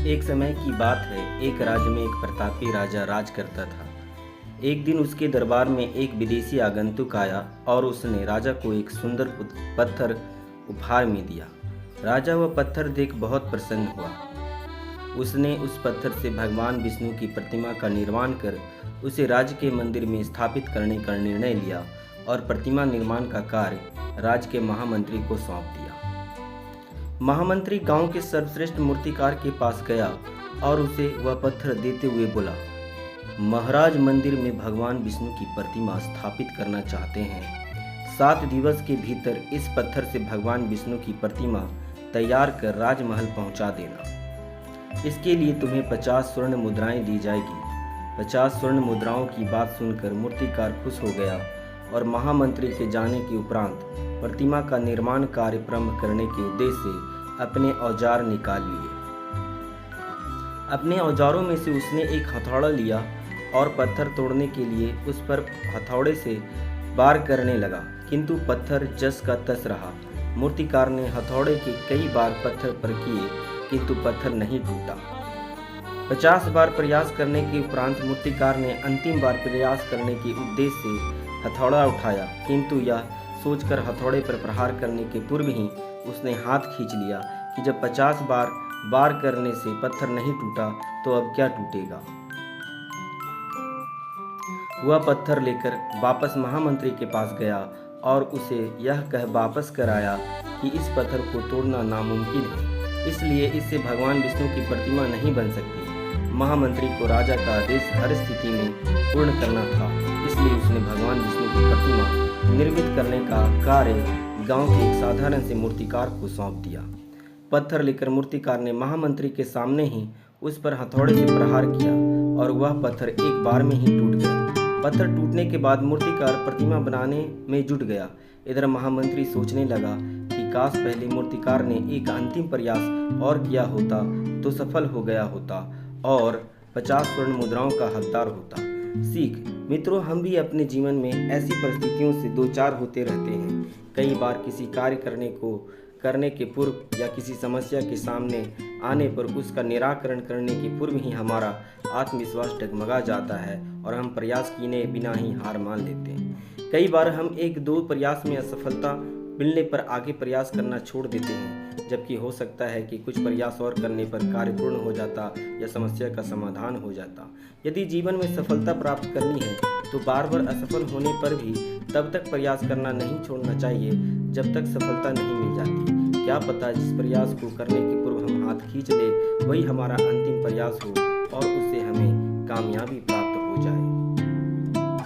एक समय की बात है, एक राज्य में एक प्रतापी राजा राज करता था। एक दिन उसके दरबार में एक विदेशी आगंतुक आया और उसने राजा को एक सुंदर पत्थर उपहार में दिया। राजा वह पत्थर देख बहुत प्रसन्न हुआ। उसने उस पत्थर से भगवान विष्णु की प्रतिमा का निर्माण कर उसे राज्य के मंदिर में स्थापित करने का निर्णय लिया और प्रतिमा निर्माण का कार्य राज्य के महामंत्री को सौंप दिया। महामंत्री गांव के सर्वश्रेष्ठ मूर्तिकार के पास गया और उसे वह पत्थर देते हुए बोला, महाराज मंदिर में भगवान विष्णु की प्रतिमा स्थापित करना चाहते हैं। 7 दिवस के भीतर इस पत्थर से भगवान विष्णु की प्रतिमा तैयार कर राजमहल पहुंचा देना। इसके लिए तुम्हें 50 स्वर्ण मुद्राएं दी जाएगी। 50 स्वर्ण मुद्राओं की बात सुनकर मूर्तिकार खुश हो गया और महामंत्री के जाने के उपरांत प्रतिमा का निर्माण कार्य प्रारंभ करने के उद्देश्य से अपने औजार निकाल लिए। अपने औजारों में से उसने एक हथौड़ा लिया और पत्थर तोड़ने के लिए उस पर हथौड़े से वार करने लगा, किंतु पत्थर जस का तस रहा। मूर्तिकार ने हथौड़े के कई बार पत्थर पर किए, किंतु पत्थर नहीं टूटा। 50 बार प्रयास करने के उपरांत मूर्तिकार ने अंतिम बार प्रयास करने के उद्देश्य से हथौड़ा उठाया, किंतु यह सोचकर हथौड़े पर प्रहार करने के पूर्व ही उसने हाथ खींच लिया कि जब 50 बार वार करने से पत्थर नहीं टूटा तो अब क्या टूटेगा। वह पत्थर लेकर वापस महामंत्री के पास गया और उसे यह कह वापस कर आया कि इस पत्थर को तोड़ना नामुमकिन है, इसलिए इससे भगवान विष्णु की प्रतिमा नहीं बन सकती। महामंत्री को राजा का आदेश हर स्थिति में पूर्ण करना था, इसलिए उसने भगवान विष्णु की प्रतिमा निर्मित करने का कार्य गांव के एक साधारण से मूर्तिकार को सौंप दिया। पत्थर लेकर मूर्तिकार ने महामंत्री के सामने ही उस पर हथौड़े से प्रहार किया और वह पत्थर एक बार में ही टूट गया। पत्थर टूटने के बाद मूर्तिकार प्रतिमा बनाने में जुट गया। इधर महामंत्री सोचने लगा कि काश पहले मूर्तिकार ने एक अंतिम प्रयास और किया होता तो सफल हो गया होता और 50 स्वर्ण मुद्राओं का हकदार होता। सीख मित्रों, हम भी अपने जीवन में ऐसी परिस्थितियों से दो चार होते रहते हैं। कई बार किसी कार्य करने के पूर्व या किसी समस्या के सामने आने पर उसका निराकरण करने के पूर्व ही हमारा आत्मविश्वास डगमगा जाता है और हम प्रयास किए बिना ही हार मान लेते हैं। कई बार हम 1-2 प्रयास में असफलता मिलने पर आगे प्रयास करना छोड़ देते हैं, जबकि हो सकता है कि कुछ प्रयास और करने पर कार्य पूर्ण हो जाता या समस्या का समाधान हो जाता। यदि जीवन में सफलता प्राप्त करनी है तो बार बार असफल होने पर भी तब तक प्रयास करना नहीं छोड़ना चाहिए जब तक सफलता नहीं मिल जाती। क्या पता जिस प्रयास को करने के पूर्व हम हाथ खींच ले वही हमारा अंतिम प्रयास हो और उससे हमें कामयाबी प्राप्त हो जाए।